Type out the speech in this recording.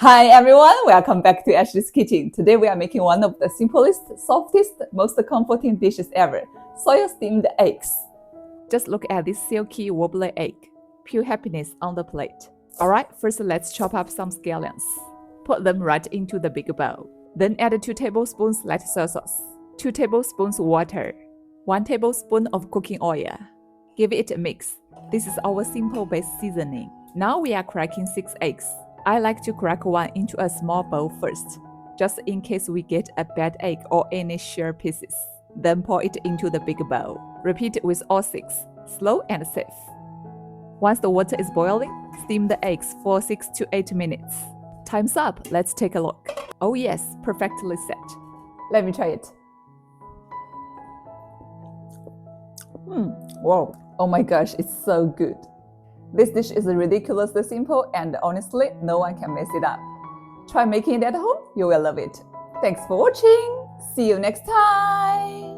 Hi everyone, welcome back to Ashley's Kitchen. Today we are making one of the simplest, softest, most comforting dishes ever, soy steamed eggs. Just look at this silky, wobbly egg. Pure happiness on the plate. Alright, first let's chop up some scallions. Put them right into the big bowl. Then add 2 tablespoons light soy sauce, 2 tablespoons water, 1 tablespoon of cooking oil. Give it a mix. This is our simple base seasoning. Now we are cracking 6 eggs. I like to crack one into a small bowl first, just in case we get a bad egg or any shell pieces. Then pour it into the big bowl. Repeat with all 6, slow and safe. Once the water is boiling, steam the eggs for 6 to 8 minutes. Time's up, let's take a look. Oh yes, perfectly set. Let me try it. Wow, oh my gosh, it's so good. This dish is ridiculously simple and honestly, no one can mess it up. Try making it at home, you will love it. Thanks for watching. See you next time.